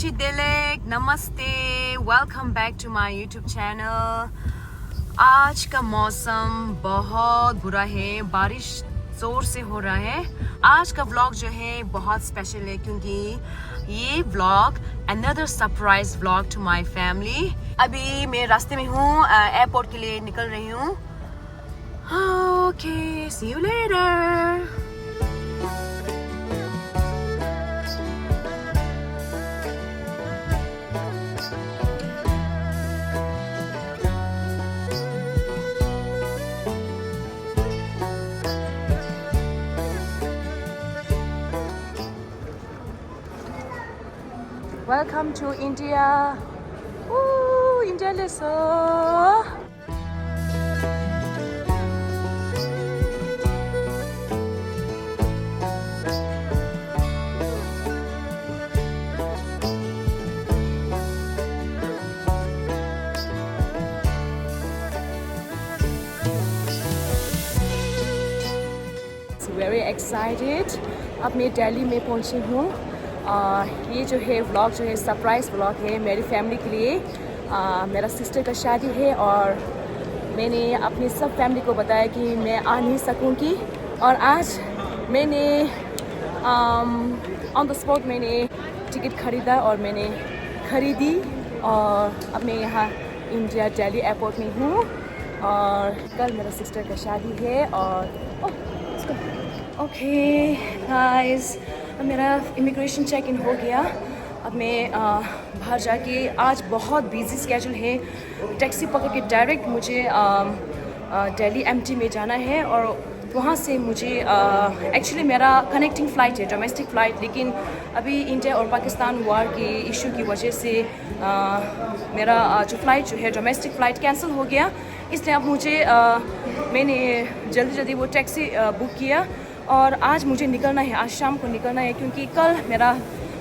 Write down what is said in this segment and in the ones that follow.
Rishi Dilek, नमस्ते, welcome back to my YouTube channel. आज का मौसम बहुत बुरा है, बारिश ज़ोर से हो रहा है। आज का व्लॉग जो है बहुत स्पेशल है क्योंकि ये vlog another surprise vlog to my family. अभी मैं रास्ते में हूँ, एयरपोर्ट के लिए निकल रही हूँ। Okay, see you later. Welcome to India. Ooh, India leso. Very excited. अब मैं दिल्ली में पहुंची हूँ। ये जो है व्लॉग जो है सरप्राइज़ व्लॉग है मेरी फैमिली के लिए। मेरा सिस्टर का शादी है और मैंने अपनी सब फैमिली को बताया कि मैं आ नहीं सकूँगी। और आज मैंने ऑन द स्पॉट मैंने टिकट ख़रीदा और मैंने ख़रीदी और अब मैं यहाँ इंडिया दिल्ली एयरपोर्ट में हूँ। और कल मेरा सिस्टर का शादी है और ओके गाइस, मेरा इमिग्रेशन चेक इन हो गया। अब मैं बाहर जाके, आज बहुत बिजी स्केड्यूल है, टैक्सी पकड़ के डायरेक्ट मुझे दिल्ली एमटी में जाना है और वहाँ से मुझे एक्चुअली मेरा कनेक्टिंग फ़्लाइट है, डोमेस्टिक फ़्लाइट, लेकिन अभी इंडिया और पाकिस्तान वार के इशू की वजह से मेरा जो फ़्लाइट जो है डोमेस्टिक फ़्लाइट कैंसिल हो गया। इसलिए अब मुझे मैंने जल्दी वो टैक्सी बुक किया और आज मुझे निकलना है, आज शाम को निकलना है क्योंकि कल मेरा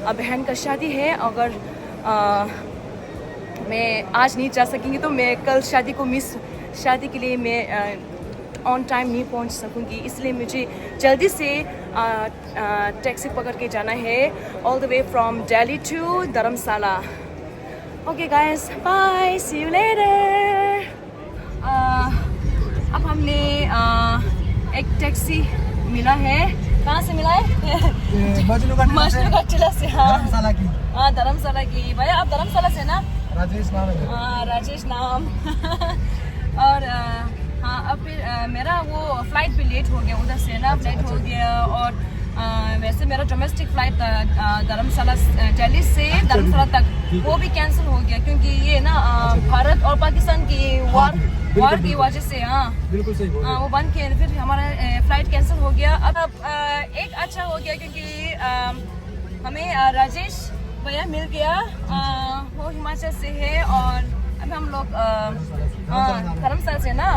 बहन का शादी है। अगर मैं आज नहीं जा सकेंगी तो मैं कल शादी के लिए मैं ऑन टाइम नहीं पहुंच सकूंगी, इसलिए मुझे जल्दी से टैक्सी पकड़ के जाना है all the way from Delhi to Dharamshala. Okay guys, bye, see you later. अब हमने एक टैक्सी मिला है। कहाँ से मिला है? मजनू से। हाँ, धर्मशाला की। भैया आप धर्मशाला से ना? राजेश नाम है। हाँ, राजेश नाम। और हाँ, अब फिर मेरा वो फ्लाइट भी लेट हो गया उधर से ना, लेट हो गया। और वैसे मेरा डोमेस्टिक फ्लाइट धर्मशाला दिल्ली से धर्मशाला तक वो भी कैंसिल हो गया क्योंकि ये ना भारत और पाकिस्तान की वार की वजह से। हाँ बिल्कुल सही बोल रहे हैं। वो बंद किया, फिर हमारा फ्लाइट कैंसिल हो गया। अब एक अच्छा हो गया क्योंकि हमें राजेश भैया मिल गया। वो हिमाचल से है और अभी हम लोग धर्मशाला से ना।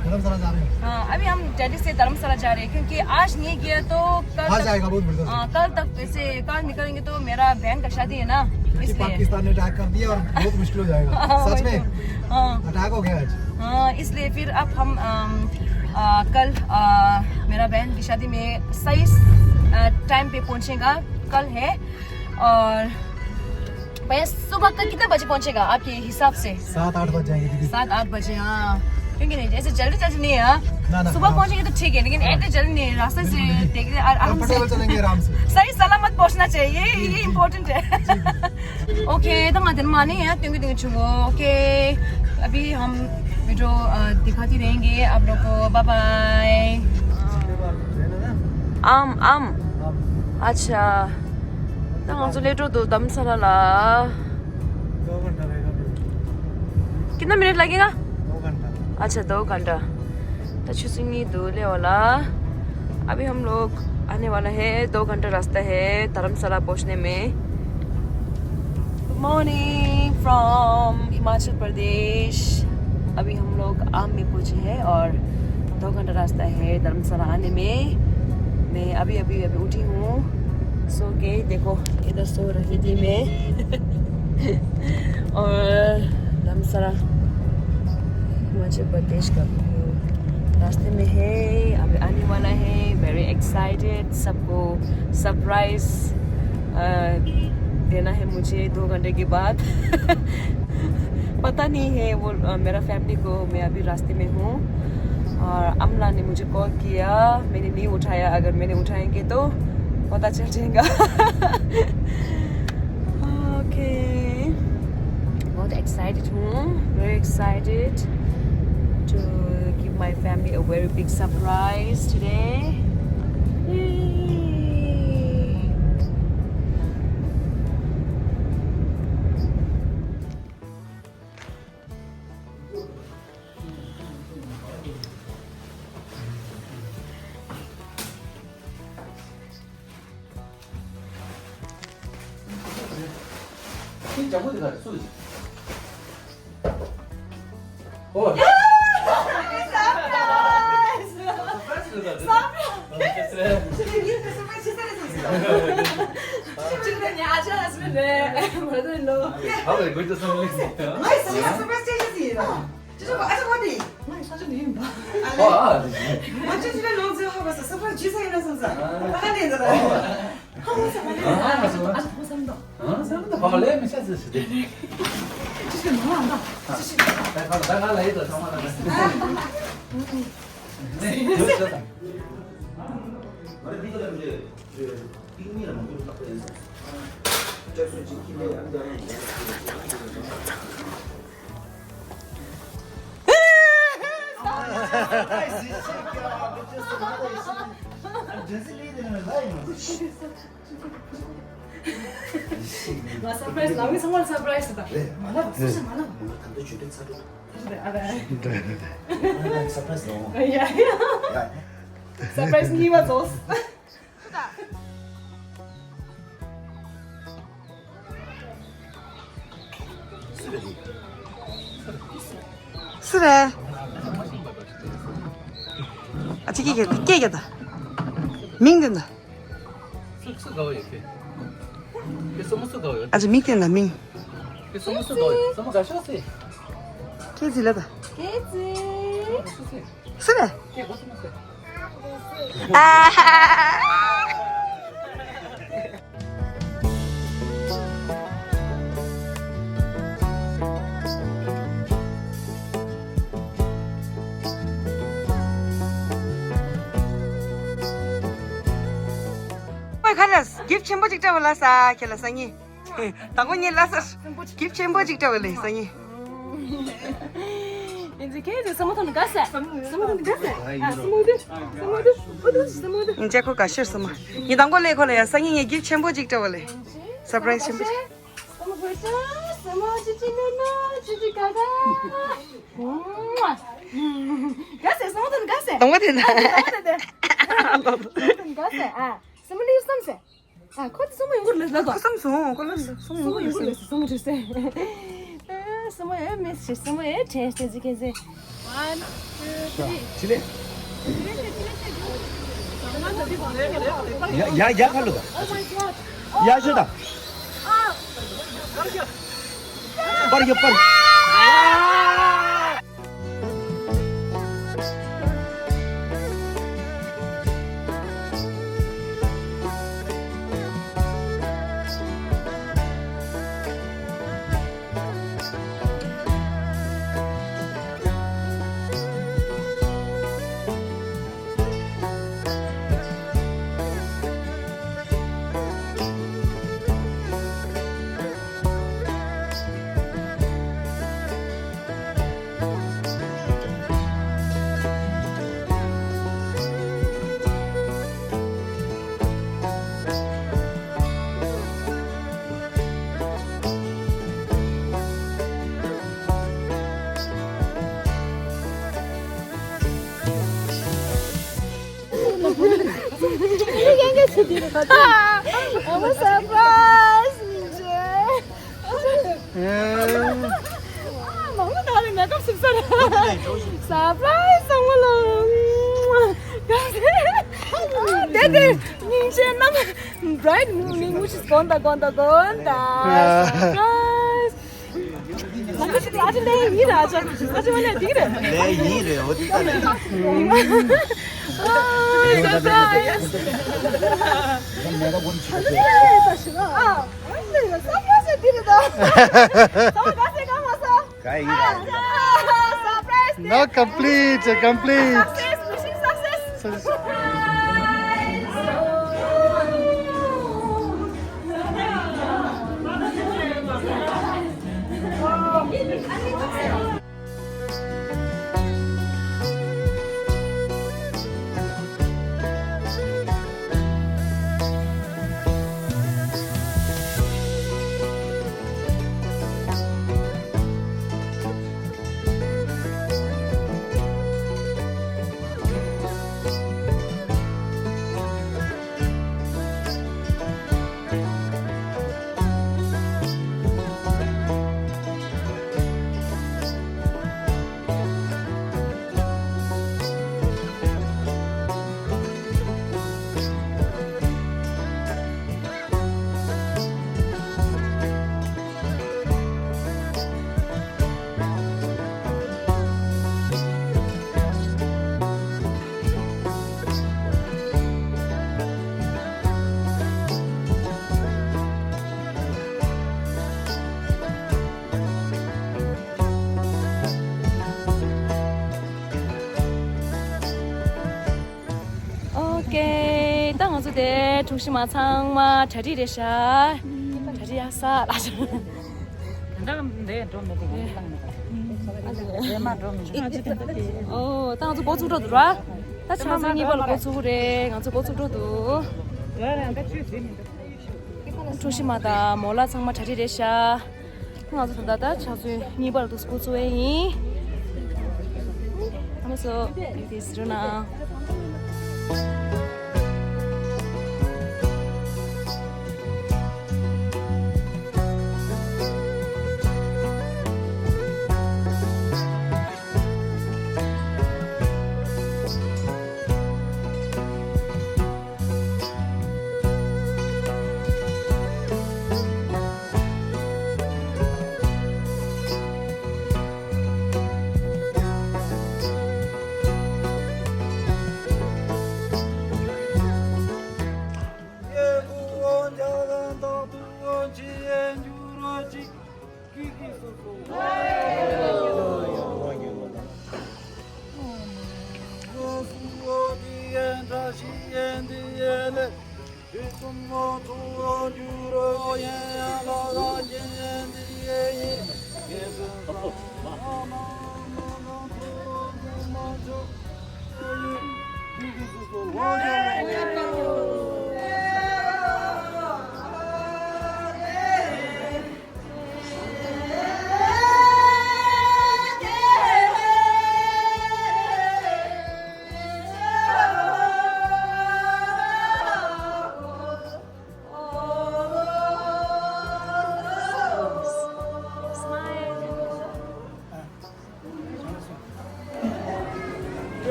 धर्मशाला जा रहे हैं। हाँ, अभी हम दिल्ली से धर्मशाला जा रहे हैं क्योंकि आज नहीं गया तो कल जाएगा बहुत बढ़िया। कल तक वैसे कल निकलेंगे तो मेरा बहन का शादी है ना, इसलिए पाकिस्तान ने अटैक कर दिया और बहुत मुश्किल हो जाएगा। सच में अटैक हो गया आज। हाँ, इसलिए फिर अब हम कल मेरा बहन की शादी में सही टाइम पे पहुंचेगा, कल है। और भैया सुबह का कितने बजे पहुंचेगा आपके हिसाब से? 7-8 बज जाएंगे दीदी। 7-8 बजे। हाँ, क्योंकि नहीं जैसे जल्दी नहीं है। ना, सुबह पहुंचेंगे तो ठीक है, लेकिन इतने जल्दी नहीं, रास्ते से देखते आराम से चलेंगे आराम से। सही सलामत पहुंचना चाहिए, ये इम्पोर्टेंट है। ओके, तो मदन माने हैं क्योंकि ओके, अभी हम वीडियो दिखाती रहेंगे आप लोग को। Bye bye. आम अच्छा, तो हम जो लेटो दो धर्मशाला ला 2 घंटा रहेगा। कितना मिनट लगेगा? 2 घंटा। अच्छा, 2 घंटा। तो चुसिंगी दूल्हे वाला अभी हम लोग आने वाला है। 2 घंटा रास्ता है धर्मशाला पहुंचने में। Good morning from Himachal Pradesh. अभी हम लोग आम में पहुंचे हैं और 2 घंटा रास्ता है धर्मशाला आने में। मैं अभी उठी हूँ सो के, देखो इधर सो रही थी मैं। और धर्मशाला हिमाचल प्रदेश का रास्ते में है, अभी आने वाला है। वेरी एक्साइटेड, सबको सरप्राइज देना है मुझे 2 घंटे के बाद पता नहीं है वो मेरा फैमिली को मैं अभी रास्ते में हूँ और अमला ने मुझे कॉल किया मैंने नहीं उठाया अगर मैंने उठाएंगे तो पता चल जाएगा ओके बहुत एक्साइटेड हूँ very excited to give my family a very big surprise today. Yay. 진짜 어디 가래 쏘지? 어. 하루에 걸쳐 선물했어요. 와 서프라이즈 나오기 정말 서프라이즈다. 네. 많아 소식 많아. 담배 주된 사도. 네 알아. 네. 서프라이즈 너무. 야 야. 서프라이즈 니와 조스. 쓰래. 아, 저기겠다. 깨겠다. 밍된다. 쑥쑥가워 이렇게. 소무쑥가워요. 아주 밍된다, 밍. 소무쑥가워요. 소무가 쉬었어요. 깨질려다. 깨지. 쓰래. 깨 벗으면서. 아. खालास gift चेम्बो जिक्टा वाला सा खेला संगी ताको नि लास गिफ्ट चेम्बो जिक्टा वाले संगी 이제 깨지 스모트는 가세. 스모트는 가세. 아 스모트. 인제 코 가셔 스마 니 당고 레 콜레야 संगी 니 गिफ्ट चेम्बो जिक्टा वाले surprise चेम्बो 스모트 스모트 지지노노 지지가가. 가세 스모트는 가세. 동거 된다 스모트는 가세. 아 스물리 삼세. 아 코트 스모 이거를 내가. 삼성 콜라스 스모 이거를 스모 주세. 스모에 메시 스모에 테스트 지게세. 1 2 3. 지레. 야 칼로다. 야 저다. 빠르게 빠르게. I'm a surprise, 민재. 너무 다른 내가 습관해. Surprise, 정말로. 데데, 민재 남 bright morning, which is 건다. Surprise. 나도 아주 내 일을 아주 원래 일을. 내 일을 어디다 내? surprise. 이건 내가 보는 지금. No, complete. 오케이, 땅 어서대 중심마 창마 자리래샤 자리야사 라자. 땅 어서 보주로 들어와. 다시 가서 이발 보주래, 가서 보주로도. 중심마다 몰라 창마 자리래샤. 땅 어서 산다다 자주 이발도 보주에. 하면서 이렇게 있으려나.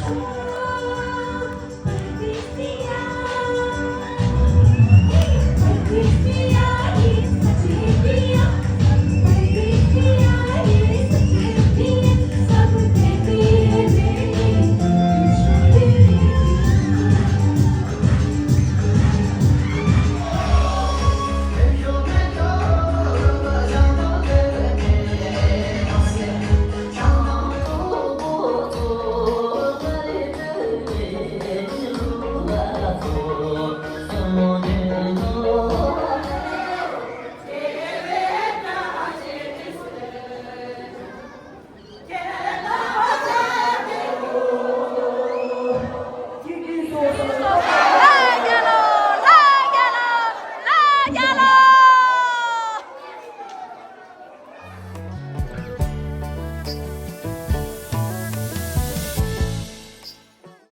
아,